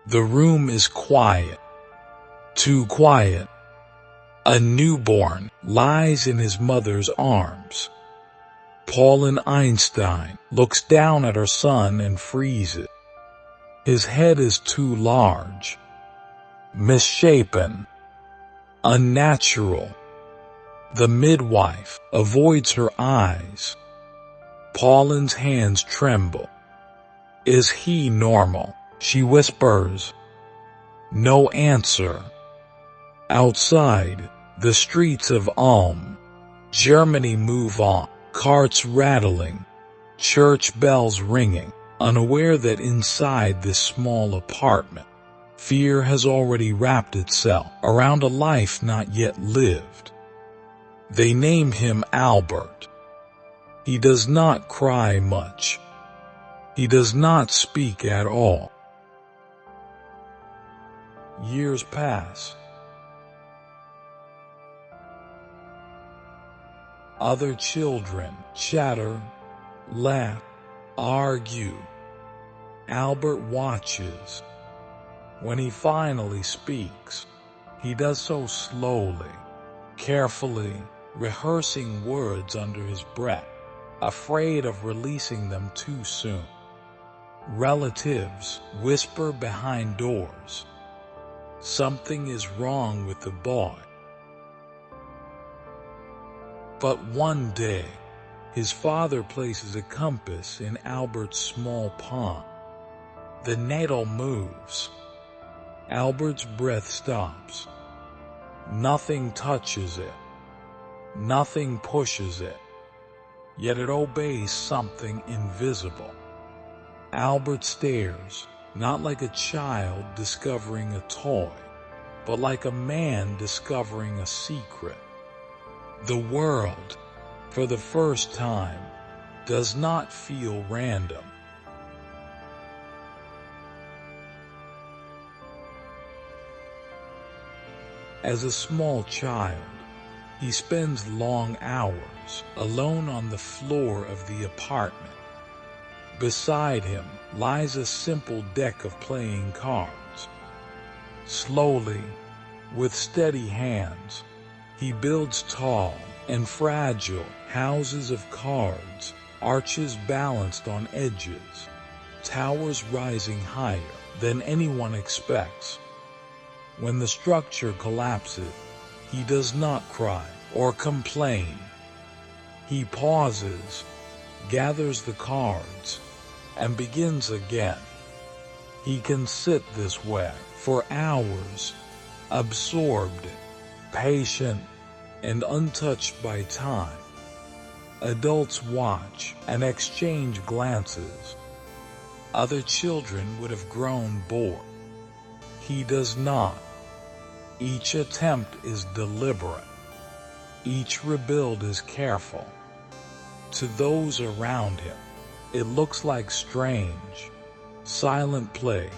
The room is quiet, too quiet. A newborn lies in his mother's arms. Albert Einstein looks down at her son and freezes. His head is too large, misshapen, unnatural. The midwife avoids her eyes. Pauline's hands tremble. Is he normal? She whispers. No answer. Outside, the streets of Ulm, Germany move on, carts rattling, church bells ringing, unaware that inside this small apartment, fear has already wrapped itself around a life not yet lived. They name him Albert. He does not cry much. He does not speak at all. Years pass. Other children chatter, laugh, argue. Albert watches. When he finally speaks, he does so slowly, carefully, rehearsing words under his breath, afraid of releasing them too soon. Relatives whisper behind doors. Something is wrong with the boy. But one day, his father places a compass in Albert's small palm. The needle moves. Albert's breath stops. Nothing touches it. Nothing pushes it. Yet it obeys something invisible. Albert stares, not like a child discovering a toy, but like a man discovering a secret. The world, for the first time, does not feel random. As a small child, he spends long hours alone on the floor of the apartment. Beside him lies a simple deck of playing cards. Slowly, with steady hands, he builds tall and fragile houses of cards, arches balanced on edges, towers rising higher than anyone expects. When the structure collapses, he does not cry or complain. He pauses, gathers the cards, and begins again. He can sit this way for hours, absorbed, patient, and untouched by time. Adults watch and exchange glances. Other children would have grown bored. He does not. Each attempt is deliberate. Each rebuild is careful. To those around him, it looks like strange, silent play.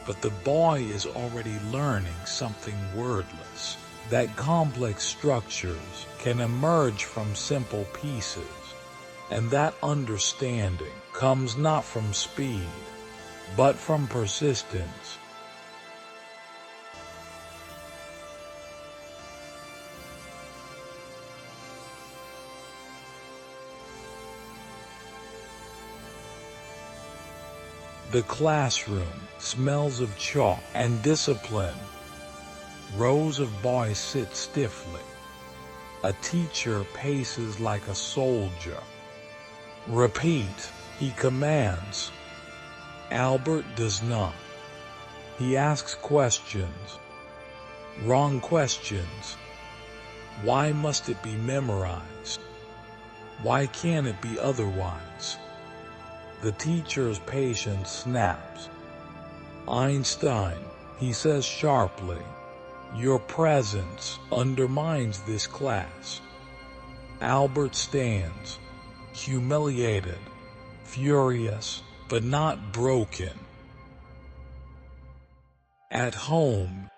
But the boy is already learning something wordless, that complex structures can emerge from simple pieces, and that understanding comes not from speed, but from persistence. The classroom smells of chalk and discipline. Rows of boys sit stiffly. A teacher paces like a soldier. Repeat, he commands. Albert does not. He asks questions. Wrong questions. Why must it be memorized? Why can't it be otherwise? The teacher's patience snaps. Einstein, he says sharply, your presence undermines this class. Albert stands, humiliated, furious, but not broken. At home,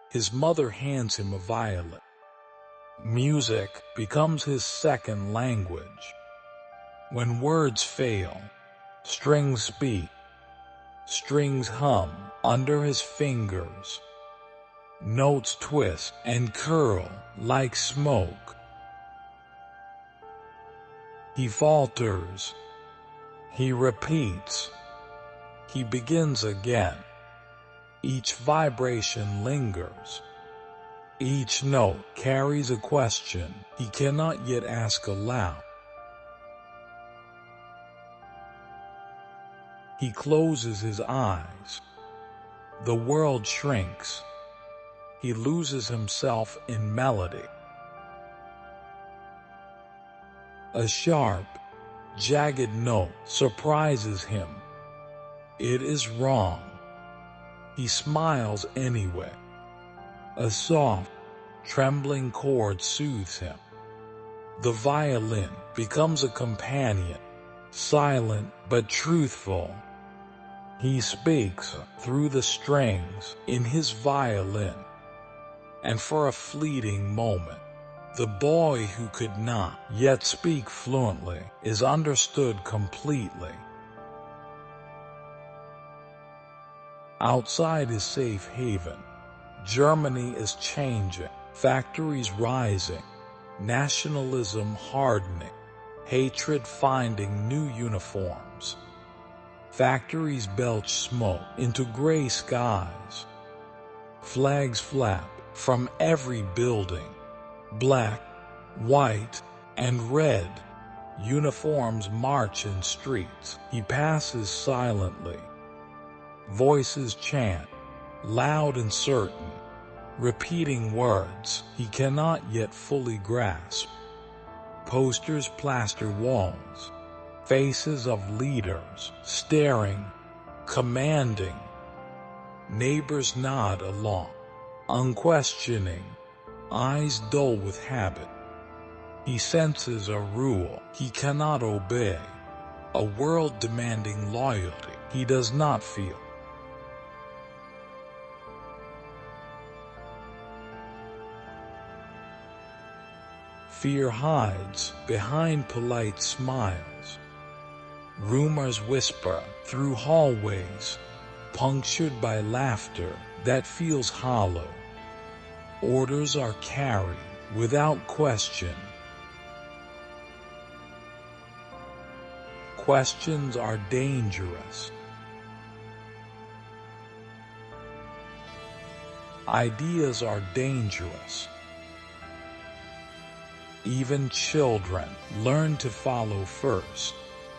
his mother hands him a violin. Music becomes his second language. When words fail, strings speak. Strings hum under his fingers. Notes twist and curl like smoke. He falters. He repeats. He begins again. Each vibration lingers. Each note carries a question he cannot yet ask aloud. He closes his eyes. The world shrinks. He loses himself in melody. A sharp, jagged note surprises him. It is wrong. He smiles anyway. A soft, trembling chord soothes him. The violin becomes a companion, silent but truthful. He speaks through the strings in his violin, and for a fleeting moment, the boy who could not yet speak fluently is understood completely. Outside his safe haven, Germany is changing, factories rising, nationalism hardening, hatred finding new uniforms. Factories belch smoke into gray skies. Flags flap from every building. Black, white, and red. Uniforms march in streets. He passes silently. Voices chant, loud and certain, repeating words he cannot yet fully grasp. Posters plaster walls. Faces of leaders staring, commanding. Neighbors nod along, unquestioning, eyes dull with habit. He senses a rule he cannot obey, a world demanding loyalty he does not feel. Fear hides behind polite smiles. Rumors whisper through hallways, punctured by laughter that feels hollow. Orders are carried without question. Questions are dangerous. Ideas are dangerous. Even children learn to follow first.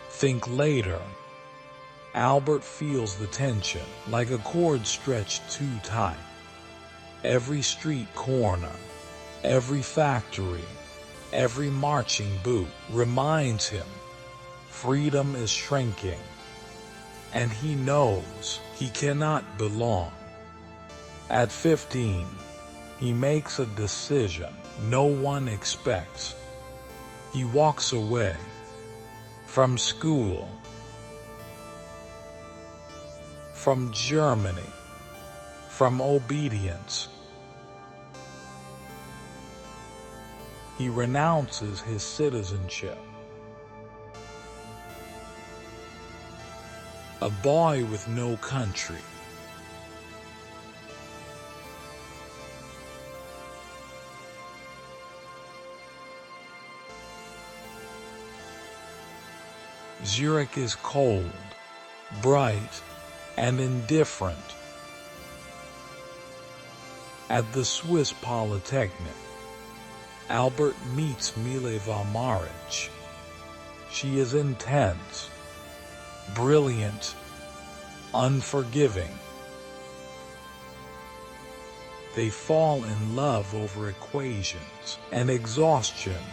Think later. Albert feels the tension like a cord stretched too tight. Every street corner, every factory, every marching boot reminds him freedom is shrinking, and he knows he cannot belong. At 15, he makes a decision no one expects. He walks away from school, from Germany, from obedience. He renounces his citizenship. A boy with no country. Zurich is cold, bright, and indifferent. At the Swiss Polytechnic, Albert meets Mileva Maric. She is intense, brilliant, unforgiving. They fall in love over equations and exhaustion.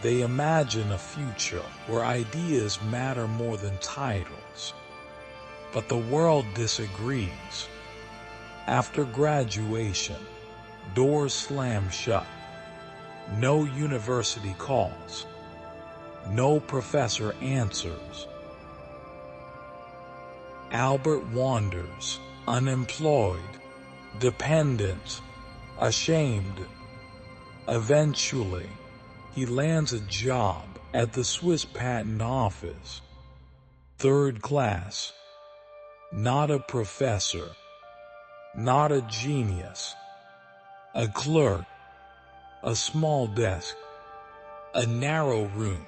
They imagine a future where ideas matter more than titles. But the world disagrees. After graduation, doors slam shut. No university calls. No professor answers. Albert wanders, unemployed, dependent, ashamed. Eventually, he lands a job at the Swiss Patent Office. Third class. not a professor, not a genius, a clerk, a small desk, a narrow room,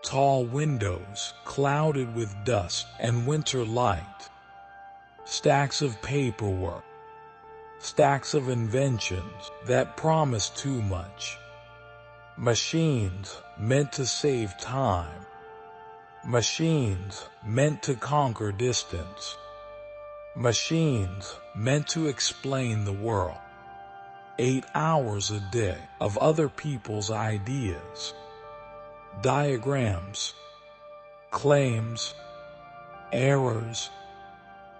tall windows clouded with dust and winter light, stacks of paperwork, stacks of inventions that promise too much, machines meant to save time, machines meant to conquer distance, machines meant to explain the world. 8 hours a day of other people's ideas, diagrams, claims, errors,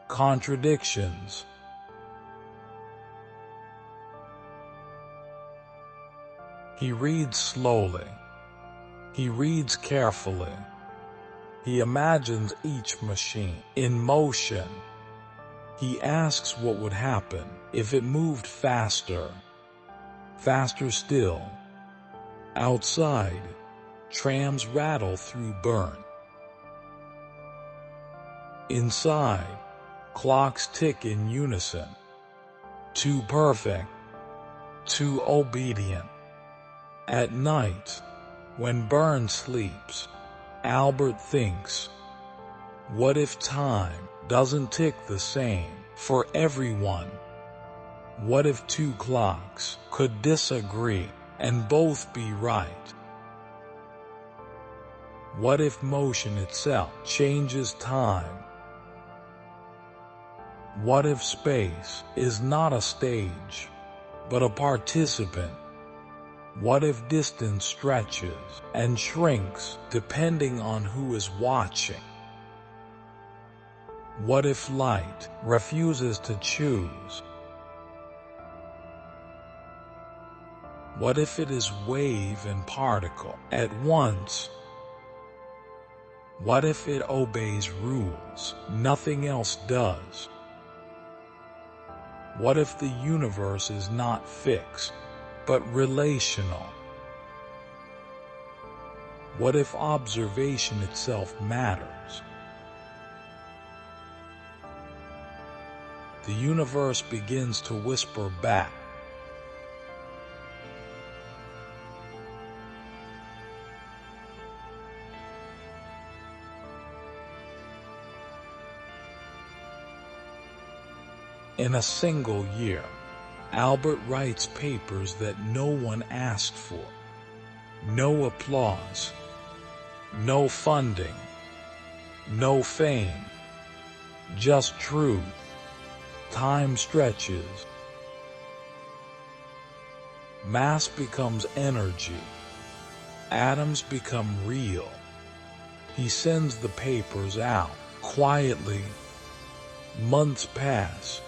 contradictions. He reads slowly. He reads carefully. He imagines each machine in motion. He asks what would happen if it moved faster. Faster still. Outside, trams rattle through burn. Inside, clocks tick in unison. Too perfect, too obedient. At night, when Burn sleeps, Albert thinks, what if time doesn't tick the same for everyone? What if 2 clocks could disagree and both be right? What if motion itself changes time? What if space is not a stage, but a participant? What if distance stretches and shrinks depending on who is watching? What if light refuses to choose? What if it is wave and particle at once? What if it obeys rules nothing else does? What if the universe is not fixed, but relational? What if observation itself matters? The universe begins to whisper back. In a single year, Albert writes papers that no one asked for. No applause, no funding, no fame, just truth. Time stretches. Mass becomes energy. Atoms become real. He sends the papers out quietly. Months pass.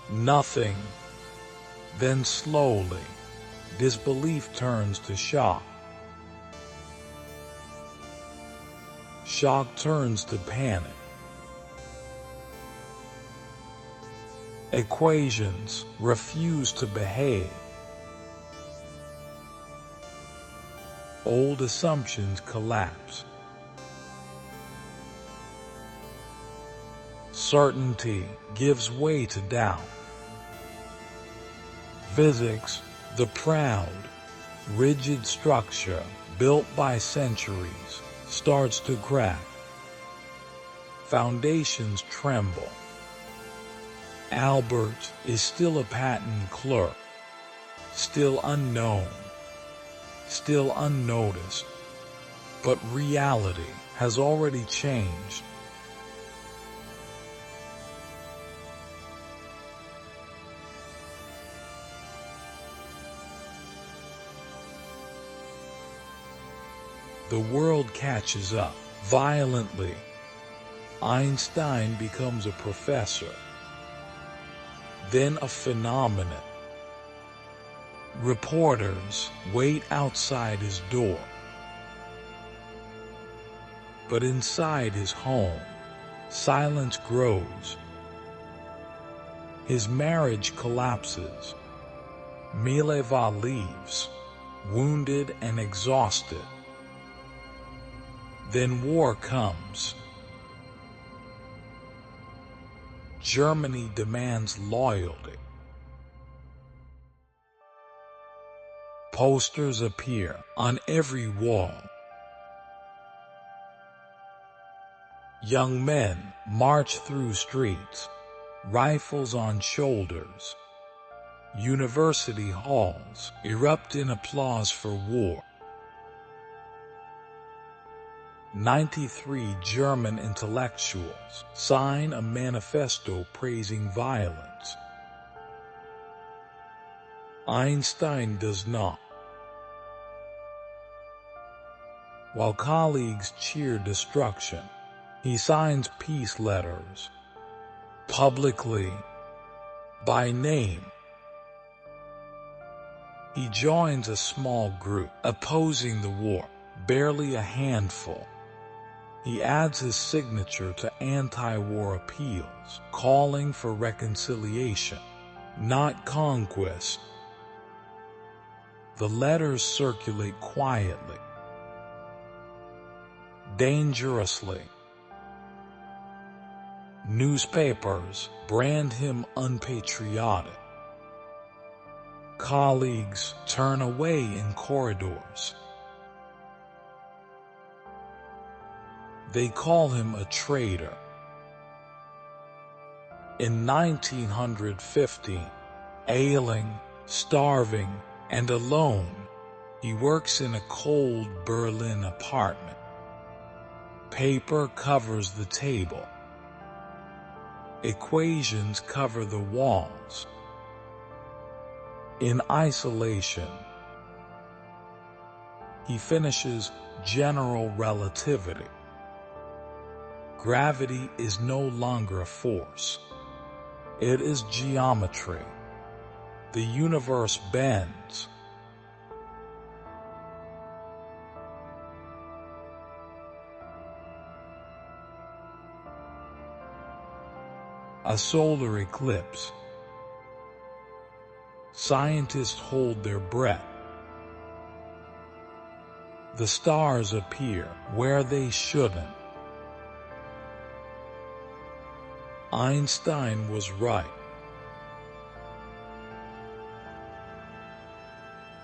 Nothing. Then slowly, disbelief turns to shock. Shock turns to panic. Equations refuse to behave. Old assumptions collapse. Certainty gives way to doubt. Physics, the proud, rigid structure built by centuries, starts to crack. Foundations tremble. Albert is still a patent clerk, still unknown, still unnoticed, but reality has already changed. The world catches up violently. Einstein becomes a professor, then a phenomenon. Reporters wait outside his door. But inside his home, silence grows. His marriage collapses. Mileva leaves, wounded and exhausted. Then war comes. Germany demands loyalty. Posters appear on every wall. Young men march through streets, rifles on shoulders. University halls erupt in applause for war. 93 German intellectuals sign a manifesto praising violence. Einstein does not. While colleagues cheer destruction, he signs peace letters, publicly, by name. He joins a small group opposing the war, barely a handful. He adds his signature to anti-war appeals, calling for reconciliation, not conquest. The letters circulate quietly, dangerously. Newspapers brand him unpatriotic. Colleagues turn away in corridors. They call him a traitor. In 1915, ailing, starving, and alone, he works in a cold Berlin apartment. Paper covers the table. Equations cover the walls. In isolation, he finishes general relativity. Gravity is no longer a force. It is geometry. The universe bends. A solar eclipse. Scientists hold their breath. The stars appear where they shouldn't. Einstein was right.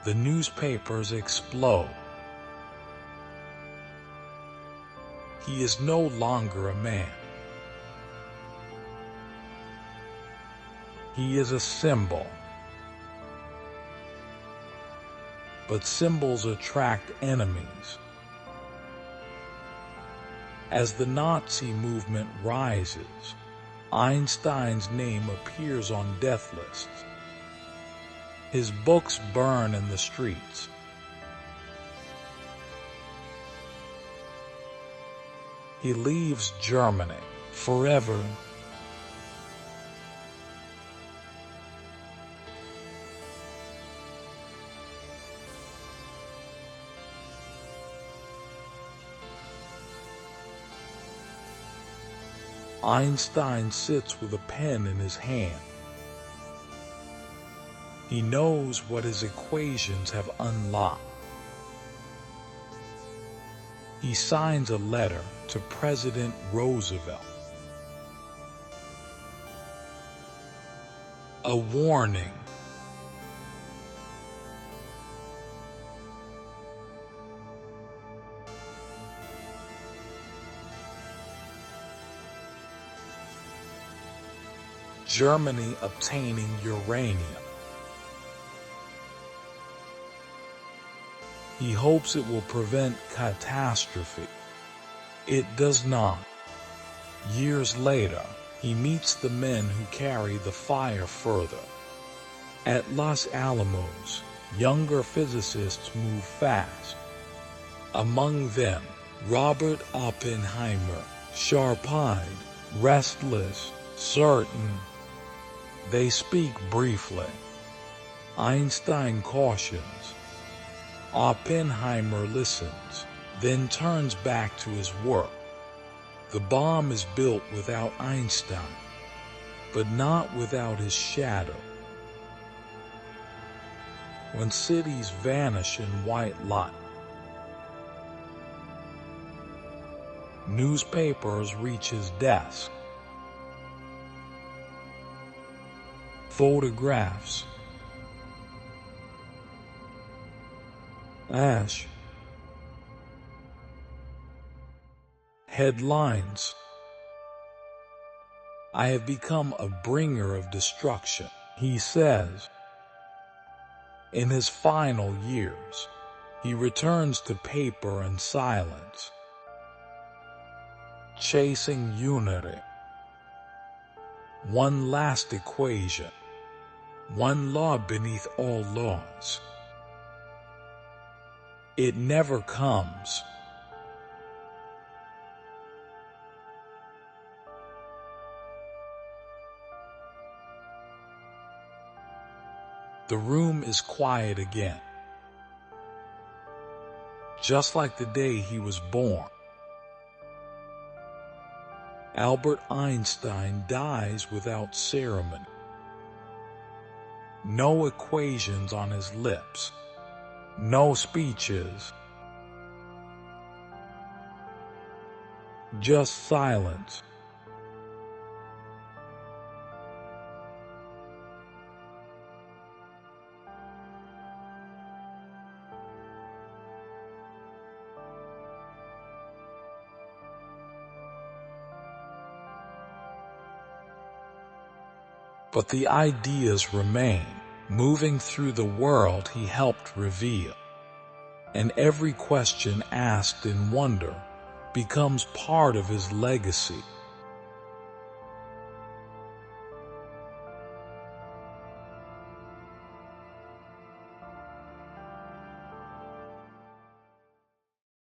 The newspapers explode. He is no longer a man. He is a symbol. But symbols attract enemies. As the Nazi movement rises, Einstein's name appears on death lists. His books burn in the streets. He leaves Germany forever. Einstein sits with a pen in his hand. He knows what his equations have unlocked. He signs a letter to President Roosevelt. A warning. Germany obtaining uranium. He hopes it will prevent catastrophe. It does not. Years later, he meets the men who carry the fire further. At Los Alamos, younger physicists move fast. Among them, Robert Oppenheimer, sharp-eyed, restless, certain. They speak briefly. Einstein cautions. Oppenheimer listens, then turns back to his work. The bomb is built without Einstein, but not without his shadow. When cities vanish in white light, newspapers reach his desk. photographs, ash, headlines. I have become a bringer of destruction, he says. In his final years, he returns to paper and silence, chasing unity. One last equation, one law beneath all laws. It never comes. The room is quiet again, just like the day he was born. Albert Einstein dies without ceremony. No equations on his lips, no speeches, just silence. But the ideas remain, moving through the world he helped reveal. And every question asked in wonder becomes part of his legacy.